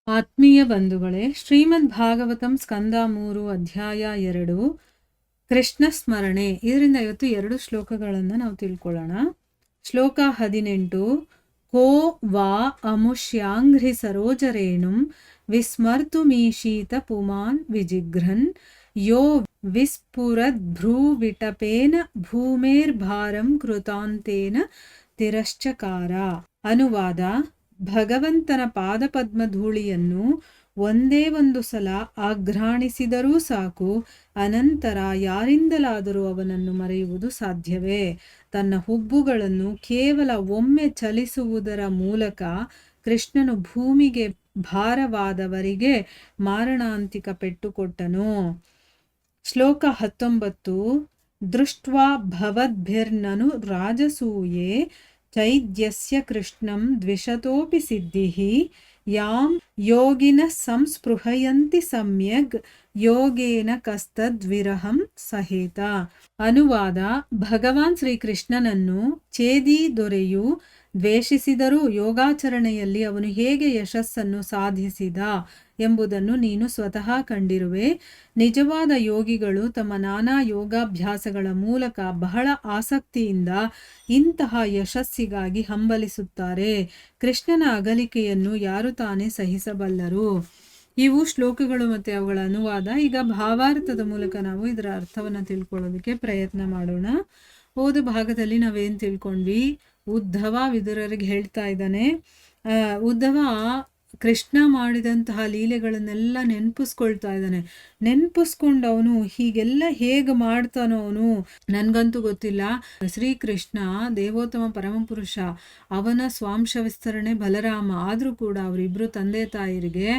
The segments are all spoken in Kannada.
ಆತ್ಮೀಯ ಬಂಧುಗಳೇ, ಶ್ರೀಮದ್ ಭಾಗವತಂ ಸ್ಕಂದ 3 ಅಧ್ಯಾಯ 2 ಕೃಷ್ಣ ಸ್ಮರಣೆ. ಇದರಿಂದ ಇವತ್ತು 2 ಶ್ಲೋಕಗಳನ್ನು ನಾವು ತಿಳ್ಕೊಳ್ಳೋಣ. ಶ್ಲೋಕ 18. ಕೋ ವಾ ಅಮುಷ್ಯಾಂಘ್ರಿ ಸರೋಜರೇಣುಂ ವಿಸ್ಮರ್ತುಮೀಶೀತ ಪುಮಾನ್ ವಿಜಿಘ್ರನ್ ಯೋ ವಿಸ್ಫುರದ್ಭ್ರೂವಿಟಪೇನ ಭೂಮೇರ್ಭಾರಂ ಕೃತಾಂತೇನ ತಿರಶ್ಚಕಾರ. ಅನುವಾದ: ಭಗವಂತನ ಪಾದಪದ್ಮಧೂಳಿಯನ್ನು ಒಂದೇ ಒಂದು ಸಲ ಆಘ್ರಾಣಿಸಿದರೂ ಸಾಕು, ಅನಂತರ ಯಾರಿಂದಲಾದರೂ ಅವನನ್ನು ಮರೆಯುವುದು ಸಾಧ್ಯವೇ? ತನ್ನ ಹುಬ್ಬುಗಳನ್ನು ಕೇವಲ ಒಮ್ಮೆ ಚಲಿಸುವುದರ ಮೂಲಕ ಕೃಷ್ಣನು ಭೂಮಿಗೆ ಭಾರವಾದವರಿಗೆ ಮಾರಣಾಂತಿಕ ಪೆಟ್ಟು ಕೊಟ್ಟನು. ಶ್ಲೋಕ 19. ದೃಷ್ಟ್ವಾ ಭವದ್ಭಿರ್ನನು ರಾಜಸೂಯೇ ಚೈದ್ಯಸ್ಯ ಕೃಷ್ಣಂ ದ್ವಿಷತೋಪಿ ಸಿದ್ಧಿಃ ಯಾಂ ಯೋಗಿನಃ ಸಂಸ್ಪೃಹಯಂತಿ ಸಮ್ಯಗ್ ಯೋಗೇನ ಕಸ್ತದ್ವಿರಹಂ ಸಹೇತ. ಅನುವಾದ: ಭಗವಾನ್ ಶ್ರೀಕೃಷ್ಣನನ್ನು ಛೇದಿ ದೊರೆಯು ದ್ವೇಷಿಸಿದರೂ ಯೋಗಾಚರಣೆಯಲ್ಲಿ ಅವನು ಹೇಗೆ ಯಶಸ್ಸನ್ನು ಸಾಧಿಸಿದ ಎಂಬುದನ್ನು ನೀನು ಸ್ವತಃ ಕಂಡಿರುವೆ. ನಿಜವಾದ ಯೋಗಿಗಳು ತಮ್ಮ ನಾನಾ ಯೋಗಾಭ್ಯಾಸಗಳ ಮೂಲಕ ಬಹಳ ಆಸಕ್ತಿಯಿಂದ ಇಂತಹ ಯಶಸ್ಸಿಗಾಗಿ ಹಂಬಲಿಸುತ್ತಾರೆ. ಕೃಷ್ಣನ ಅಗಲಿಕೆಯನ್ನು ಯಾರು ತಾನೇ ಸಹಿಸಬಲ್ಲರು? ಇವು ಶ್ಲೋಕಗಳು ಮತ್ತು ಅವುಗಳ ಅನುವಾದ. ಈಗ ಭಾವಾರ್ಥದ ಮೂಲಕ ನಾವು ಇದರ ಅರ್ಥವನ್ನು ತಿಳ್ಕೊಳ್ಳೋದಕ್ಕೆ ಪ್ರಯತ್ನ ಮಾಡೋಣ. ಹೋದ ಭಾಗದಲ್ಲಿ ನಾವೇನು ತಿಳ್ಕೊಂಡ್ವಿ? ಉದ್ಧವ ವಿದುರರಿಗೆ ಹೇಳ್ತಾ ಇದ್ದಾನೆ. ಉದ್ಧವ ಕೃಷ್ಣ ಮಾಡಿದಂತಹ ಲೀಲೆಗಳನ್ನೆಲ್ಲ ನೆನಪಿಸ್ಕೊಳ್ತಾ ಇದ್ದಾನೆ. ನೆನಪಿಸ್ಕೊಂಡು ಅವನು ಹೀಗೆಲ್ಲ ಹೇಗೆ ಮಾಡ್ತಾನೋ ಅವನು ನನಗಂತೂ ಗೊತ್ತಿಲ್ಲ. ಶ್ರೀಕೃಷ್ಣ ದೇವೋತ್ತಮ ಪರಮಪುರುಷ, ಅವನ ಸ್ವಾಂಶ ವಿಸ್ತರಣೆ ಬಲರಾಮ. ಆದರೂ ಕೂಡ ಅವರಿಬ್ಬರು ತಂದೆ ತಾಯಿರಿಗೆ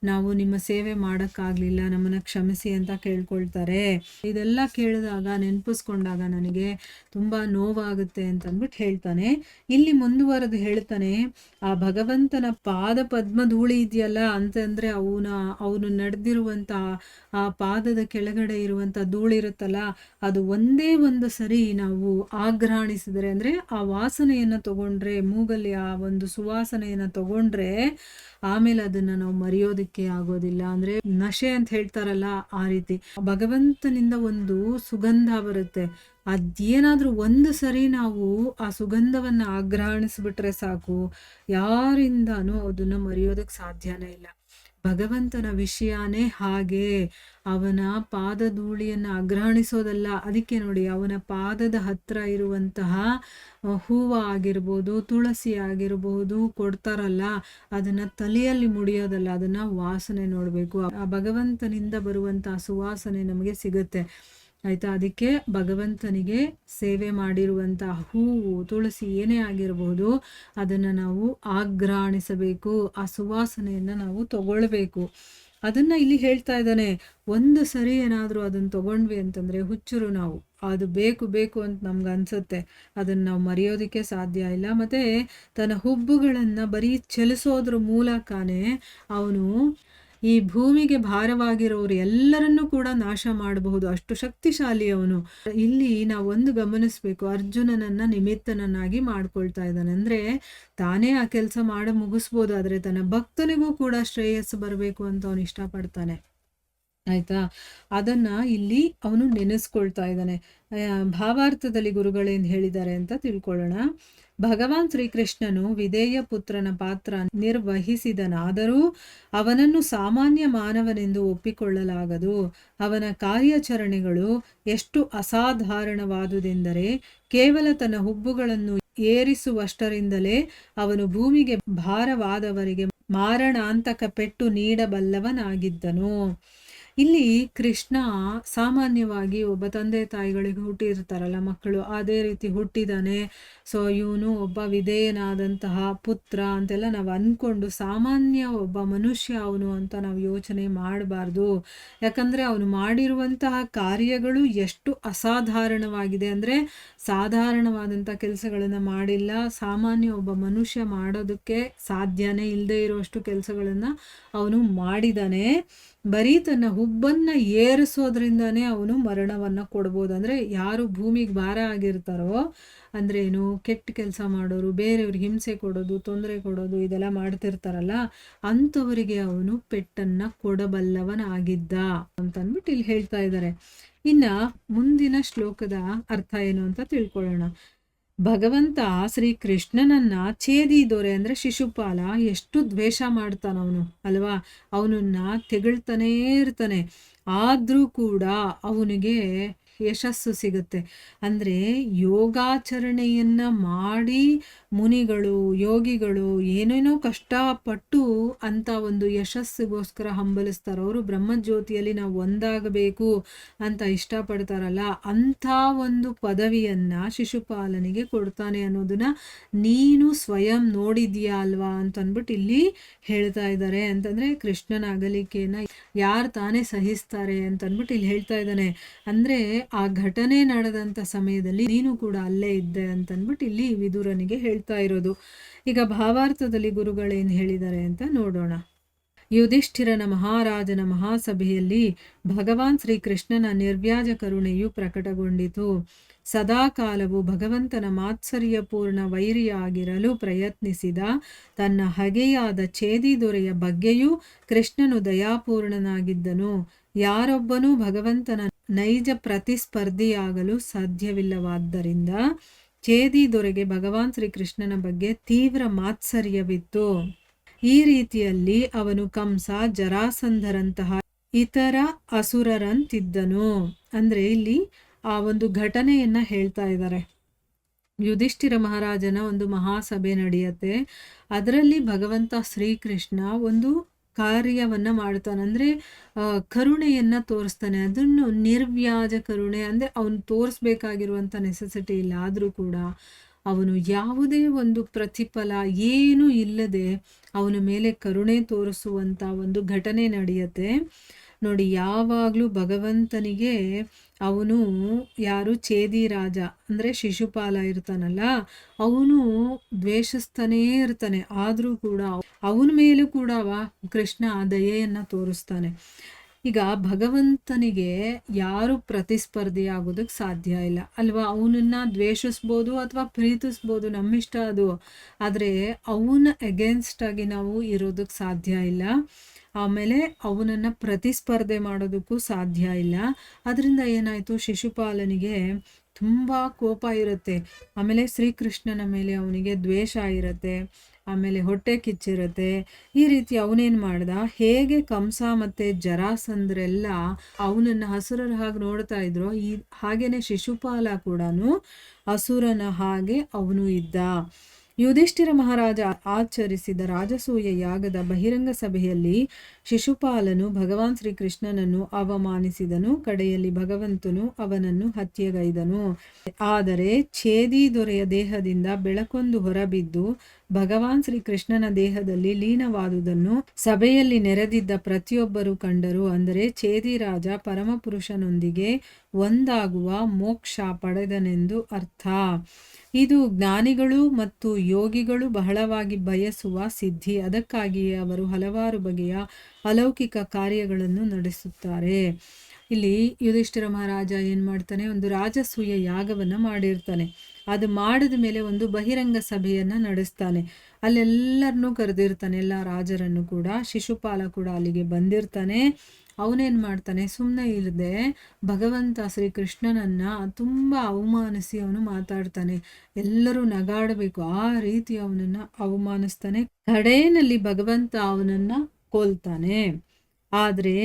ನಾವು ನಿಮ್ಮ ಸೇವೆ ಮಾಡೋಕ್ಕಾಗಲಿಲ್ಲ, ನಮ್ಮನ್ನು ಕ್ಷಮಿಸಿ ಅಂತ ಕೇಳ್ಕೊಳ್ತಾರೆ. ಇದೆಲ್ಲ ಕೇಳಿದಾಗ ನೆನಪಿಸ್ಕೊಂಡಾಗ ನನಗೆ ತುಂಬ ನೋವಾಗುತ್ತೆ ಅಂತಂದ್ಬಿಟ್ಟು ಹೇಳ್ತಾನೆ. ಇಲ್ಲಿ ಮುಂದುವರೆದು ಹೇಳ್ತಾನೆ, ಆ ಭಗವಂತನ ಪಾದ ಪದ್ಮಧೂಳಿ ಇದೆಯಲ್ಲ ಅಂತಂದರೆ ಅವನು ನಡೆದಿರುವಂಥ ಆ ಪಾದದ ಕೆಳಗಡೆ ಇರುವಂಥ ಧೂಳಿರುತ್ತಲ್ಲ, ಅದು ಒಂದೇ ಒಂದು ಸರಿ ನಾವು ಆಘ್ರಾಣಿಸಿದರೆ, ಅಂದರೆ ಆ ವಾಸನೆಯನ್ನು ತಗೊಂಡ್ರೆ, ಮೂಗಲ್ಲಿ ಆ ಒಂದು ಸುವಾಸನೆಯನ್ನು ತಗೊಂಡ್ರೆ ಆಮೇಲೆ ಅದನ್ನು ನಾವು ಮರೆಯೋದಕ್ಕೆ ಆಗೋದಿಲ್ಲ. ಅಂದರೆ ನಶೆ ಅಂತ ಹೇಳ್ತಾರಲ್ಲ, ಆ ರೀತಿ ಭಗವಂತನಿಂದ ಒಂದು ಸುಗಂಧ ಬರುತ್ತೆ. ಅದೇನಾದರೂ ಒಂದು ಸರಿ ನಾವು ಆ ಸುಗಂಧವನ್ನು ಆಘ್ರಾಣಿಸ್ಬಿಟ್ರೆ ಸಾಕು, ಯಾರಿಂದನೂ ಅದನ್ನು ಮರೆಯೋದಕ್ಕೆ ಸಾಧ್ಯನೇ ಇಲ್ಲ. ಭಗವಂತನ ವಿಷಯನೇ ಹಾಗೆ. ಅವನ ಪಾದಧೂಳಿಯನ್ನು ಆಘ್ರಾಣಿಸೋದಲ್ಲ. ಅದಕ್ಕೆ ನೋಡಿ, ಅವನ ಪಾದದ ಹತ್ರ ಇರುವಂತಹ ಹೂವು ಆಗಿರ್ಬೋದು, ತುಳಸಿ ಆಗಿರ್ಬೋದು ಕೊಡ್ತಾರಲ್ಲ, ಅದನ್ನು ತಲೆಯಲ್ಲಿ ಮುಡಿಯೋದಲ್ಲ, ಅದನ್ನು ವಾಸನೆ ನೋಡಬೇಕು. ಆ ಭಗವಂತನಿಂದ ಬರುವಂತಹ ಸುವಾಸನೆ ನಮಗೆ ಸಿಗುತ್ತೆ, ಆಯಿತಾ? ಅದಕ್ಕೆ ಭಗವಂತನಿಗೆ ಸೇವೆ ಮಾಡಿರುವಂತಹ ಹೂವು, ತುಳಸಿ ಏನೇ ಆಗಿರಬಹುದು, ಅದನ್ನು ನಾವು ಆಘ್ರಾಣಿಸಬೇಕು, ಆ ಸುವಾಸನೆಯನ್ನು ನಾವು ತಗೊಳ್ಬೇಕು. ಅದನ್ನು ಇಲ್ಲಿ ಹೇಳ್ತಾ ಇದ್ದಾನೆ. ಒಂದು ಸರಿ ಏನಾದರೂ ಅದನ್ನು ತಗೊಂಡ್ವಿ ಅಂತಂದರೆ ಹುಚ್ಚರು ನಾವು, ಅದು ಬೇಕು ಬೇಕು ಅಂತ ನಮ್ಗೆ ಅನಿಸುತ್ತೆ, ಅದನ್ನು ನಾವು ಮರೆಯೋದಕ್ಕೆ ಸಾಧ್ಯ ಇಲ್ಲ. ಮತ್ತು ತನ್ನ ಹುಬ್ಬುಗಳನ್ನು ಬರೀ ಚಲಿಸೋದ್ರ ಮೂಲಕನೇ ಅವನು ಈ ಭೂಮಿಗೆ ಭಾರವಾಗಿರೋರು ಎಲ್ಲರನ್ನೂ ಕೂಡ ನಾಶ ಮಾಡಬಹುದು, ಅಷ್ಟು ಶಕ್ತಿಶಾಲಿ ಅವನು. ಇಲ್ಲಿ ನಾವು ಒಂದು ಗಮನಿಸಬೇಕು, ಅರ್ಜುನನನ್ನು ನಿಮಿತ್ತನನ್ನಾಗಿ ಮಾಡ್ಕೊಳ್ತಾ ಇದ್ದಾನೆ. ಅಂದರೆ ತಾನೇ ಆ ಕೆಲಸ ಮುಗಿಸ್ಬೋದು, ಆದರೆ ತನ್ನ ಭಕ್ತನಿಗೂ ಕೂಡ ಶ್ರೇಯಸ್ಸು ಬರಬೇಕು ಅಂತ ಅವನು ಇಷ್ಟಪಡ್ತಾನೆ, ಆಯಿತಾ? ಅದನ್ನು ಇಲ್ಲಿ ಅವನು ನೆನೆಸ್ಕೊಳ್ತಾ ಇದ್ದಾನೆ. ಭಾವಾರ್ಥದಲ್ಲಿ ಗುರುಗಳೇನು ಹೇಳಿದ್ದಾರೆ ಅಂತ ತಿಳ್ಕೊಳ್ಳೋಣ. ಭಗವಾನ್ ಶ್ರೀಕೃಷ್ಣನು ವಿಧೇಯ ಪುತ್ರನ ಪಾತ್ರ ನಿರ್ವಹಿಸಿದನಾದರೂ ಅವನನ್ನು ಸಾಮಾನ್ಯ ಮಾನವನೆಂದು ಒಪ್ಪಿಕೊಳ್ಳಲಾಗದು. ಅವನ ಕಾರ್ಯಾಚರಣೆಗಳು ಎಷ್ಟು ಅಸಾಧಾರಣವಾದುದೆಂದರೆ, ಕೇವಲ ತನ್ನ ಹುಬ್ಬುಗಳನ್ನು ಏರಿಸುವಷ್ಟರಿಂದಲೇ ಅವನು ಭೂಮಿಗೆ ಭಾರವಾದವರಿಗೆ ಮಾರಣಾಂತಕ ಪೆಟ್ಟು ನೀಡಬಲ್ಲವನಾಗಿದ್ದನು. ಇಲ್ಲಿ ಕೃಷ್ಣ ಸಾಮಾನ್ಯವಾಗಿ ಒಬ್ಬ ತಂದೆ ತಾಯಿಗಳಿಗೆ ಹುಟ್ಟಿರ್ತಾರಲ್ಲ ಮಕ್ಕಳು, ಅದೇ ರೀತಿ ಹುಟ್ಟಿದಾನೆ. ಸೊ ಇವನು ಒಬ್ಬ ವಿಧೇಯನಾದಂತಹ ಪುತ್ರ ಅಂತೆಲ್ಲ ನಾವು ಅಂದ್ಕೊಂಡು ಸಾಮಾನ್ಯ ಒಬ್ಬ ಮನುಷ್ಯ ಅವನು ಅಂತ ನಾವು ಯೋಚನೆ ಮಾಡಬಾರ್ದು. ಯಾಕಂದರೆ ಅವನು ಮಾಡಿರುವಂತಹ ಕಾರ್ಯಗಳು ಎಷ್ಟು ಅಸಾಧಾರಣವಾಗಿದೆ ಅಂದರೆ, ಸಾಧಾರಣವಾದಂಥ ಕೆಲಸಗಳನ್ನು ಮಾಡಿಲ್ಲ. ಸಾಮಾನ್ಯ ಒಬ್ಬ ಮನುಷ್ಯ ಮಾಡೋದಕ್ಕೆ ಸಾಧ್ಯನೇ ಇಲ್ಲದೆ ಇರುವಷ್ಟು ಕೆಲಸಗಳನ್ನು ಅವನು ಮಾಡಿದ್ದಾನೆ. ಬರೀ ತನ್ನ ಕೊಬ್ಬನ್ನ ಏರಿಸೋದ್ರಿಂದಾನೇ ಅವನು ಮರಣವನ್ನ ಕೊಡ್ಬೋದು. ಅಂದ್ರೆ ಯಾರು ಭೂಮಿಗೆ ಭಾರ ಆಗಿರ್ತಾರೋ, ಅಂದ್ರೆ ಏನು, ಕೆಟ್ಟ ಕೆಲಸ ಮಾಡೋರು, ಬೇರೆಯವ್ರಿಗೆ ಹಿಂಸೆ ಕೊಡೋದು, ತೊಂದರೆ ಕೊಡೋದು, ಇದೆಲ್ಲ ಮಾಡ್ತಿರ್ತಾರಲ್ಲ, ಅಂಥವರಿಗೆ ಅವನು ಪೆಟ್ಟನ್ನ ಕೊಡಬಲ್ಲವನಾಗಿದ್ದ ಅಂತಂದ್ಬಿಟ್ಟು ಇಲ್ಲಿ ಹೇಳ್ತಾ ಇದ್ದಾರೆ. ಇನ್ನ ಮುಂದಿನ ಶ್ಲೋಕದ ಅರ್ಥ ಏನು ಅಂತ ತಿಳ್ಕೊಳ್ಳೋಣ. ಭಗವಂತ ಶ್ರೀ ಕೃಷ್ಣನನ್ನ ಛೇದಿ ದೊರೆ ಅಂದ್ರೆ ಶಿಶುಪಾಲ ಎಷ್ಟು ದ್ವೇಷ ಮಾಡ್ತಾನವನು ಅಲ್ವಾ, ಅವನನ್ನ ತೆಗಳ್ತಾನೇ ಇರ್ತಾನೆ. ಆದ್ರೂ ಕೂಡ ಅವನಿಗೆ ಯಶಸ್ಸು ಸಿಗುತ್ತೆ. ಅಂದ್ರೆ ಯೋಗಾಚರಣೆಯನ್ನ ಮಾಡಿ ಮುನಿಗಳು, ಯೋಗಿಗಳು ಏನೇನೋ ಕಷ್ಟಪಟ್ಟು ಅಂತ ಒಂದು ಯಶಸ್ಸಿಗೋಸ್ಕರ ಹಂಬಲಿಸ್ತಾರೆ. ಅವರು ಬ್ರಹ್ಮಜ್ಯೋತಿಯಲ್ಲಿ ನಾವು ಒಂದಾಗಬೇಕು ಅಂತ ಇಷ್ಟಪಡ್ತಾರಲ್ಲ, ಅಂಥ ಒಂದು ಪದವಿಯನ್ನ ಶಿಶುಪಾಲನಿಗೆ ಕೊಡ್ತಾನೆ ಅನ್ನೋದನ್ನ ನೀನು ಸ್ವಯಂ ನೋಡಿದ್ಯಾ ಅಲ್ವಾ ಅಂತಂದ್ಬಿಟ್ಟು ಇಲ್ಲಿ ಹೇಳ್ತಾ ಇದ್ದಾರೆ. ಅಂತಂದ್ರೆ ಕೃಷ್ಣನ ಅಗಲಿಕೆಯನ್ನ ಯಾರು ತಾನೇ ಸಹಿಸ್ತಾರೆ ಅಂತಂದ್ಬಿಟ್ಟು ಇಲ್ಲಿ ಹೇಳ್ತಾ ಇದ್ದಾನೆ. ಅಂದ್ರೆ ಆ ಘಟನೆ ನಡೆದಂತ ಸಮಯದಲ್ಲಿ ನೀನು ಕೂಡ ಅಲ್ಲೇ ಇದ್ದೆ ಅಂತಂದ್ಬಿಟ್ಟು ಇಲ್ಲಿ ವಿದುರನಿಗೆ ಹೇಳ್ತಾ ಇರೋದು. ಈಗ ಭಾವಾರ್ಥದಲ್ಲಿ ಗುರುಗಳೇನು ಹೇಳಿದ್ದಾರೆ ಅಂತ ನೋಡೋಣ. ಯುಧಿಷ್ಠಿರನ ಮಹಾರಾಜನ ಮಹಾಸಭೆಯಲ್ಲಿ ಭಗವಾನ್ ಶ್ರೀಕೃಷ್ಣನ ನಿರ್ವ್ಯಾಜ ಕರುಣೆಯು ಪ್ರಕಟಗೊಂಡಿತು. ಸದಾಕಾಲವು ಭಗವಂತನ ಮಾತ್ಸರ್ಯಪೂರ್ಣ ವೈರಿಯಾಗಿರಲು ಪ್ರಯತ್ನಿಸಿದ ತನ್ನ ಹಗೆಯಾದ ಛೇದಿ ದೊರೆಯ ಬಗ್ಗೆಯೂ ಕೃಷ್ಣನು ದಯಾಪೂರ್ಣನಾಗಿದ್ದನು. ಯಾರೊಬ್ಬನೂ ಭಗವಂತನ ನೈಜ ಪ್ರತಿಸ್ಪರ್ಧಿಯಾಗಲು ಸಾಧ್ಯವಿಲ್ಲವಾದ್ದರಿಂದ ಛೇದಿ ದೊರೆಗೆ ಭಗವಾನ್ ಶ್ರೀಕೃಷ್ಣನ ಬಗ್ಗೆ ತೀವ್ರ ಮಾತ್ಸರ್ಯವಿತ್ತು. ಈ ರೀತಿಯಲ್ಲಿ ಅವನು ಕಂಸ, ಜರಾಸಂಧರಂತಹ ಇತರ ಅಸುರರಂತಿದ್ದನು. ಅಂದ್ರೆ ಇಲ್ಲಿ ಆ ಒಂದು ಘಟನೆಯನ್ನ ಹೇಳ್ತಾ ಇದ್ದಾರೆ. ಯುಧಿಷ್ಠಿರ ಮಹಾರಾಜನ ಒಂದು ಮಹಾಸಭೆ ನಡೆಯುತ್ತೆ. ಅದರಲ್ಲಿ ಭಗವಂತ ಶ್ರೀಕೃಷ್ಣ ಒಂದು ಕಾರ್ಯವನ್ನ ಮಾಡ್ತಾನೆ. ಅಂದ್ರೆ ಕರುಣೆಯನ್ನ ತೋರಿಸ್ತಾನೆ. ಅದನ್ನು ನಿರ್ವ್ಯಾಜ ಕರುಣೆ ಅಂದ್ರೆ ಅವನು ತೋರಿಸ್ಬೇಕಾಗಿರುವಂತ ನೆಸೆಸಿಟಿ ಇಲ್ಲ, ಆದ್ರೂ ಕೂಡ ಅವನು ಯಾವುದೇ ಒಂದು ಪ್ರತಿಫಲ ಏನೂ ಇಲ್ಲದೆ ಅವನ ಮೇಲೆ ಕರುಣೆ ತೋರಿಸುವಂತ ಒಂದು ಘಟನೆ ನಡೆಯುತ್ತೆ. ನೋಡಿ, ಯಾವಾಗ್ಲೂ ಭಗವಂತನಿಗೆ ಅವನು ಯಾರು ಛೇದಿ ರಾಜ ಅಂದ್ರೆ ಶಿಶುಪಾಲ ಇರ್ತಾನಲ್ಲ, ಅವನು ದ್ವೇಷಿಸ್ತಾನೇ ಇರ್ತಾನೆ. ಆದ್ರೂ ಕೂಡ ಅವನ ಮೇಲೂ ಕೂಡ ಕೃಷ್ಣ ದಯೆಯನ್ನ ತೋರಿಸ್ತಾನೆ. ಈಗ ಭಗವಂತನಿಗೆ ಯಾರು ಪ್ರತಿಸ್ಪರ್ಧಿ ಆಗೋದಕ್ಕೆ ಸಾಧ್ಯ ಇಲ್ಲ ಅಲ್ವಾ. ಅವನನ್ನ ದ್ವೇಷಿಸ್ಬೋದು ಅಥವಾ ಪ್ರೀತಿಸ್ಬೋದು, ನಮ್ಮಿಷ್ಟ ಅದು. ಆದ್ರೆ ಅವನ ಅಗೇನ್ಸ್ಟ್ ಆಗಿ ನಾವು ಇರೋದಕ್ಕೆ ಸಾಧ್ಯ ಇಲ್ಲ. ಆಮೇಲೆ ಅವನನ್ನ ಪ್ರತಿಸ್ಪರ್ಧೆ ಮಾಡೋದಕ್ಕೂ ಸಾಧ್ಯ ಇಲ್ಲ. ಅದರಿಂದ ಏನಾಯ್ತು, ಶಿಶುಪಾಲನಿಗೆ ತುಂಬಾ ಕೋಪ ಇರುತ್ತೆ. ಆಮೇಲೆ ಶ್ರೀಕೃಷ್ಣನ ಮೇಲೆ ಅವನಿಗೆ ದ್ವೇಷ ಇರುತ್ತೆ. ಆಮೇಲೆ ಹೊಟ್ಟೆ ಕಿಚ್ಚಿರುತ್ತೆ. ಈ ರೀತಿ ಅವನೇನ್ ಮಾಡ್ದ, ಹೇಗೆ ಕಂಸ ಮತ್ತೆ ಜರಾಸಂದ್ರೆಲ್ಲ ಅವನನ್ನ ಹಸುರರ ಹಾಗೆ ನೋಡ್ತಾ ಇದ್ರು, ಹಾಗೇನೆ ಶಿಶುಪಾಲ ಕೂಡ ಹಸುರನ ಹಾಗೆ ಅವನು ಇದ್ದ. ಯುಧಿಷ್ಠಿರ ಮಹಾರಾಜ ಆಚರಿಸಿದ ರಾಜಸೂಯ ಯಾಗದ ಬಹಿರಂಗ ಸಭೆಯಲ್ಲಿ ಶಿಶುಪಾಲನು ಭಗವಾನ್ ಶ್ರೀಕೃಷ್ಣನನ್ನು ಅವಮಾನಿಸಿದನು. ಕಡೆಯಲ್ಲಿ ಭಗವಂತನು ಅವನನ್ನು ಹತ್ಯೆಗೈದನು. ಆದರೆ ಛೇದಿ ದೊರೆಯ ದೇಹದಿಂದ ಬೆಳಕೊಂದು ಹೊರಬಿದ್ದು ಭಗವಾನ್ ಶ್ರೀಕೃಷ್ಣನ ದೇಹದಲ್ಲಿ ಲೀನವಾದುದನ್ನು ಸಭೆಯಲ್ಲಿ ನೆರೆದಿದ್ದ ಪ್ರತಿಯೊಬ್ಬರು ಕಂಡರು. ಅಂದರೆ ಛೇದಿ ರಾಜ ಪರಮಪುರುಷನೊಂದಿಗೆ ಒಂದಾಗುವ ಮೋಕ್ಷ ಪಡೆದನೆಂದು ಅರ್ಥ. ಇದು ಜ್ಞಾನಿಗಳು ಮತ್ತು ಯೋಗಿಗಳು ಬಹಳವಾಗಿ ಬಯಸುವ ಸಿದ್ಧಿ. ಅದಕ್ಕಾಗಿಯೇ ಅವರು ಹಲವಾರು ಬಗೆಯ ಅಲೌಕಿಕ ಕಾರ್ಯಗಳನ್ನು ನಡೆಸುತ್ತಾರೆ. ಇಲ್ಲಿ ಯುಧಿಷ್ಠಿರ ಮಹಾರಾಜ ಏನ್ ಮಾಡ್ತಾನೆ, ಒಂದು ರಾಜಸೂಯ ಯಾಗವನ್ನ ಮಾಡಿರ್ತಾನೆ. ಅದು ಮಾಡಿದ ಮೇಲೆ ಒಂದು ಬಹಿರಂಗ ಸಭೆಯನ್ನ ನಡೆಸ್ತಾನೆ. ಅಲ್ಲೆಲ್ಲರನ್ನೂ ಕರೆದಿರ್ತಾನೆ, ಎಲ್ಲ ರಾಜರನ್ನು ಕೂಡ. ಶಿಶುಪಾಲ ಕೂಡ ಅಲ್ಲಿಗೆ ಬಂದಿರ್ತಾನೆ. ಅವನೇನ್ ಮಾಡ್ತಾನೆ, ಸುಮ್ಮನೆ ಇಲ್ಲದೆ ಭಗವಂತ ಶ್ರೀಕೃಷ್ಣನನ್ನ ತುಂಬಾ ಅವಮಾನಿಸಿ ಅವನು ಮಾತಾಡ್ತಾನೆ. ಎಲ್ಲರೂ ನಗಾಡಬೇಕು ಆ ರೀತಿ ಅವನನ್ನ ಅವಮಾನಿಸ್ತಾನೆ. ಕಡೆಯಲ್ಲಿ ಭಗವಂತ ಅವನನ್ನ ಕೊಲ್ತಾನೆ. ಆದ್ರೆ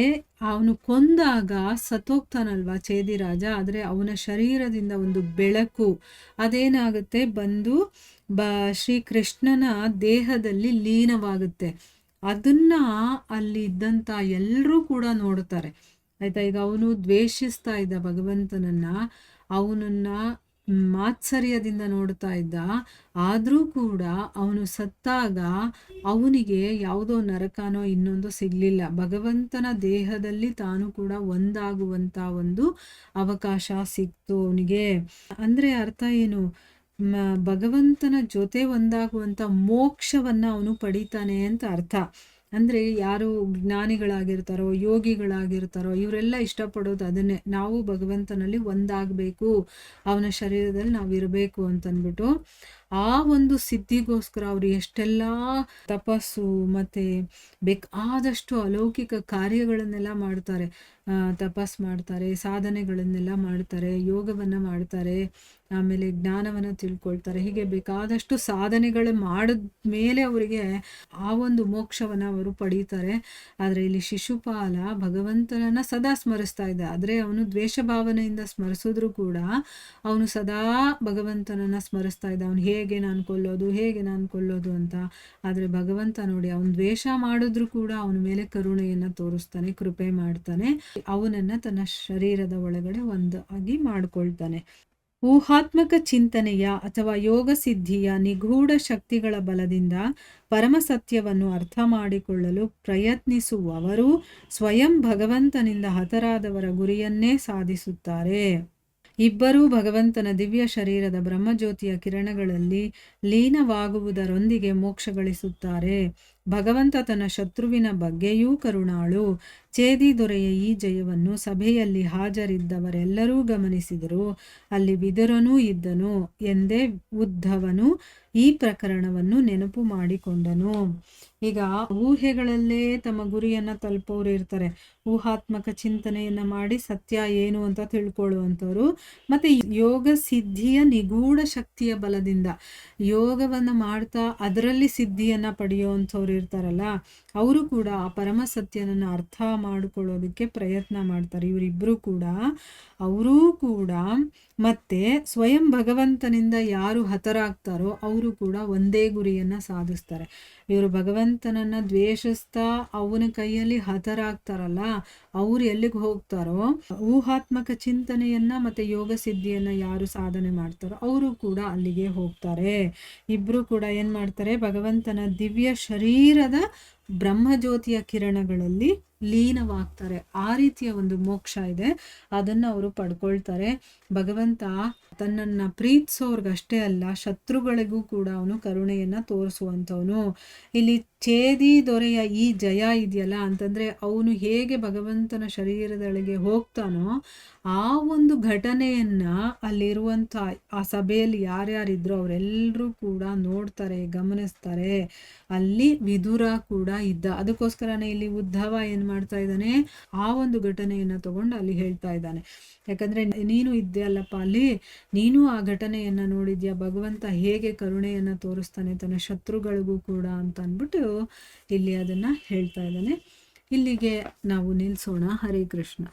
ಅವನು ಕೊಂದಾಗ ಸತ್ತೋಗ್ತಾನಲ್ವಾ ಛೇದಿ ರಾಜ. ಆದ್ರೆ ಅವನ ಶರೀರದಿಂದ ಒಂದು ಬೆಳಕು ಅದೇನಾಗುತ್ತೆ, ಬಂದು ಶ್ರೀಕೃಷ್ಣನ ದೇಹದಲ್ಲಿ ಲೀನವಾಗುತ್ತೆ. ಅದನ್ನ ಅಲ್ಲಿ ಇದ್ದಂತ ಎಲ್ಲರೂ ಕೂಡ ನೋಡ್ತಾರೆ, ಆಯ್ತಾ. ಈಗ ಅವನು ದ್ವೇಷಿಸ್ತಾ ಇದ್ದ ಭಗವಂತನನ್ನ, ಅವನನ್ನ ಮಾತ್ಸರ್ಯದಿಂದ ನೋಡ್ತಾ ಇದ್ದ. ಆದ್ರೂ ಕೂಡ ಅವನು ಸತ್ತಾಗ ಅವನಿಗೆ ಯಾವುದೋ ನರಕನೋ ಇನ್ನೊಂದು ಸಿಗ್ಲಿಲ್ಲ. ಭಗವಂತನ ದೇಹದಲ್ಲಿ ತಾನು ಕೂಡ ಒಂದಾಗುವಂತ ಒಂದು ಅವಕಾಶ ಸಿಕ್ತು ಅವನಿಗೆ. ಅಂದ್ರೆ ಅರ್ಥ ಏನು, ಭಗವಂತನ ಜೊತೆ ಒಂದಾಗುವಂತ ಮೋಕ್ಷವನ್ನ ಅವನು ಪಡಿತಾನೆ ಅಂತ ಅರ್ಥ. ಅಂದರೆ ಯಾರು ಜ್ಞಾನಿಗಳಾಗಿರ್ತಾರೋ, ಯೋಗಿಗಳಾಗಿರ್ತಾರೋ ಇವರೆಲ್ಲ ಇಷ್ಟಪಡೋದು ಅದನ್ನೇ. ನಾವು ಭಗವಂತನಲ್ಲಿ ಒಂದಾಗಬೇಕು, ಅವನ ಶರೀರದಲ್ಲಿ ನಾವು ಇರಬೇಕು ಅಂತಂದ್ಬಿಟ್ಟು ಆ ಒಂದು ಸಿದ್ಧಿಗೋಸ್ಕರ ಅವರು ಎಷ್ಟೆಲ್ಲ ತಪಸ್ಸು ಮತ್ತು ಬೇಕಾದಷ್ಟು ಅಲೌಕಿಕ ಕಾರ್ಯಗಳನ್ನೆಲ್ಲ ಮಾಡ್ತಾರೆ. ತಪಸ್ ಮಾಡ್ತಾರೆ, ಸಾಧನೆಗಳನ್ನೆಲ್ಲ ಮಾಡ್ತಾರೆ, ಯೋಗವನ್ನು ಮಾಡ್ತಾರೆ, ಆಮೇಲೆ ಜ್ಞಾನವನ್ನು ತಿಳ್ಕೊಳ್ತಾರೆ. ಹೀಗೆ ಬೇಕಾದಷ್ಟು ಸಾಧನೆಗಳು ಮಾಡಿದ ಮೇಲೆ ಅವರಿಗೆ ಆ ಒಂದು ಮೋಕ್ಷವನ್ನು ಅವರು ಪಡೀತಾರೆ. ಆದರೆ ಇಲ್ಲಿ ಶಿಶುಪಾಲ ಭಗವಂತನನ್ನು ಸದಾ ಸ್ಮರಿಸ್ತಾ ಇದ್ದ. ಆದರೆ ಅವನು ದ್ವೇಷ ಭಾವನೆಯಿಂದ ಸ್ಮರಿಸಿದ್ರು ಕೂಡ ಅವನು ಸದಾ ಭಗವಂತನನ್ನು ಸ್ಮರಿಸ್ತಾ ಇದ್ದ. ಅವನು ಹೇಗೆ ನಾನು ಕೊಲ್ಲೋದು ಅಂತ. ಆದರೆ ಭಗವಂತ ನೋಡಿ, ಅವನು ದ್ವೇಷ ಮಾಡಿದ್ರು ಕೂಡ ಅವನ ಮೇಲೆ ಕರುಣೆಯನ್ನು ತೋರಿಸ್ತಾನೆ, ಕೃಪೆ ಮಾಡ್ತಾನೆ, ಅವನನ್ನು ತನ್ನ ಶರೀರದ ಒಳಗಡೆ ಒಂದಾಗಿ ಮಾಡ್ಕೊಳ್ತಾನೆ. ಊಹಾತ್ಮಕ ಚಿಂತನೆಯ ಅಥವಾ ಯೋಗ ಸಿದ್ಧಿಯ ನಿಗೂಢ ಶಕ್ತಿಗಳ ಬಲದಿಂದ ಪರಮಸತ್ಯವನ್ನು ಅರ್ಥ ಮಾಡಿಕೊಳ್ಳಲು ಪ್ರಯತ್ನಿಸುವವರು ಸ್ವಯಂ ಭಗವಂತನಿಂದ ಹತರಾದವರ ಗುರಿಯನ್ನೇ ಸಾಧಿಸುತ್ತಾರೆ. ಇಬ್ಬರೂ ಭಗವಂತನ ದಿವ್ಯ ಶರೀರದ ಬ್ರಹ್ಮಜ್ಯೋತಿಯ ಕಿರಣಗಳಲ್ಲಿ ಲೀನವಾಗುವುದರೊಂದಿಗೆ ಮೋಕ್ಷ ಗಳಿಸುತ್ತಾರೆ. ಭಗವಂತ ತನ್ನ ಶತ್ರುವಿನ ಬಗ್ಗೆಯೂ ಕರುಣಾಳು. ಚೇದಿ ದೊರೆಯ ಈ ಜಯವನ್ನು ಸಭೆಯಲ್ಲಿ ಹಾಜರಿದ್ದವರೆಲ್ಲರೂ ಗಮನಿಸಿದರು. ಅಲ್ಲಿ ವಿದುರನೂ ಇದ್ದನು ಎಂದೇ ಉದ್ಧವನು ಈ ಪ್ರಕರಣವನ್ನು ನೆನಪು ಮಾಡಿಕೊಂಡನು. ಈಗ ಊಹೆಗಳಲ್ಲೇ ತಮ್ಮ ಗುರಿಯನ್ನು ತಲುಪೋರು ಇರ್ತಾರೆ. ಊಹಾತ್ಮಕ ಚಿಂತನೆಯನ್ನು ಮಾಡಿ ಸತ್ಯ ಏನು ಅಂತ ತಿಳ್ಕೊಳ್ಳುವಂಥವ್ರು, ಮತ್ತು ಯೋಗ ಸಿದ್ಧಿಯ ನಿಗೂಢ ಶಕ್ತಿಯ ಬಲದಿಂದ ಯೋಗವನ್ನು ಮಾಡ್ತಾ ಅದರಲ್ಲಿ ಸಿದ್ಧಿಯನ್ನು ಪಡೆಯುವಂಥವ್ರು ಇರ್ತಾರಲ್ಲ, ಅವರು ಕೂಡ ಆ ಪರಮ ಸತ್ಯನನ್ನು ಅರ್ಥ ಮಾಡಿಕೊಳ್ಳೋದಕ್ಕೆ ಪ್ರಯತ್ನ ಮಾಡ್ತಾರೆ. ಇವರಿಬ್ಬರು ಕೂಡ ಮತ್ತೆ ಸ್ವಯಂ ಭಗವಂತನಿಂದ ಯಾರು ಹತರಾಗ್ತಾರೋ ಅವರು ಕೂಡ ಒಂದೇ ಗುರಿಯನ್ನು ಸಾಧಿಸ್ತಾರೆ. ಇವರು ಭಗವಂತನನ್ನು ದ್ವೇಷಿಸ್ತಾ ಅವನ ಕೈಯಲ್ಲಿ ಹತರಾಗ್ತಾರಲ್ಲ, ಅವ್ರು ಎಲ್ಲಿಗೆ ಹೋಗ್ತಾರೋ, ಊಹಾತ್ಮಕ ಚಿಂತನೆಯನ್ನು ಮತ್ತು ಯೋಗ ಸಿದ್ಧಿಯನ್ನು ಯಾರು ಸಾಧನೆ ಮಾಡ್ತಾರೋ ಅವರು ಕೂಡ ಅಲ್ಲಿಗೆ ಹೋಗ್ತಾರೆ. ಇಬ್ಬರು ಕೂಡ ಏನು ಮಾಡ್ತಾರೆ, ಭಗವಂತನ ದಿವ್ಯ ಶರೀರದ ಬ್ರಹ್ಮಜ್ಯೋತಿಯ ಕಿರಣಗಳಲ್ಲಿ ಲೀನವಾಗ್ತಾರೆ. ಆ ರೀತಿಯ ಒಂದು ಮೋಕ್ಷ ಇದೆ, ಅದನ್ನು ಅವರು ಪಡ್ಕೊಳ್ತಾರೆ. ಭಗವಂತ ತನ್ನನ್ನು ಪ್ರೀತಿಸೋರ್ಗಷ್ಟೇ ಅಲ್ಲ, ಶತ್ರುಗಳಿಗೂ ಕೂಡ ಅವನು ಕರುಣೆಯನ್ನು ತೋರಿಸುವಂಥವನು. ಇಲ್ಲಿ ಚೇದಿ ದೊರೆಯ ಈ ಜಯ ಇದೆಯಲ್ಲ ಅಂತಂದರೆ, ಅವನು ಹೇಗೆ ಭಗವಂತನ ಶರೀರದೊಳಗೆ ಹೋಗ್ತಾನೋ ಆ ಒಂದು ಘಟನೆಯನ್ನು ಅಲ್ಲಿರುವಂಥ ಆ ಸಭೆಯಲ್ಲಿ ಯಾರ್ಯಾರಿದ್ರು ಅವರೆಲ್ಲರೂ ಕೂಡ ನೋಡ್ತಾರೆ, ಗಮನಿಸ್ತಾರೆ. ಅಲ್ಲಿ ವಿದುರ ಕೂಡ ಇದ್ದ. ಅದಕ್ಕೋಸ್ಕರನೇ ಇಲ್ಲಿ ಉದ್ಧವ ಏನು ಮಾಡ್ತಾ ಇದ್ದಾನೆ, ಆ ಒಂದು ಘಟನೆಯನ್ನು ತಗೊಂಡು ಅಲ್ಲಿ ಹೇಳ್ತಾ ಇದ್ದಾನೆ. ಯಾಕಂದರೆ ನೀನು ಇದ್ದೆ ಅಲ್ಲಪ್ಪ ಅಲ್ಲಿ, ನೀನು ಆ ಘಟನೆಯನ್ನು ನೋಡಿದ್ಯಾ, ಭಗವಂತ ಹೇಗೆ ಕರುಣೆಯನ್ನು ತೋರಿಸ್ತಾನೆ ತನ್ನ ಶತ್ರುಗಳಿಗೂ ಕೂಡ ಅಂತ ಅಂದ್ಬಿಟ್ಟು ಇಲ್ಲಿ ಅದನ್ನು ಹೇಳ್ತಾ ಇದ್ದಾನೆ. ಇಲ್ಲಿಗೆ ನಾವು ನಿಲ್ಲಿಸೋಣ. ಹರೇ ಕೃಷ್ಣ.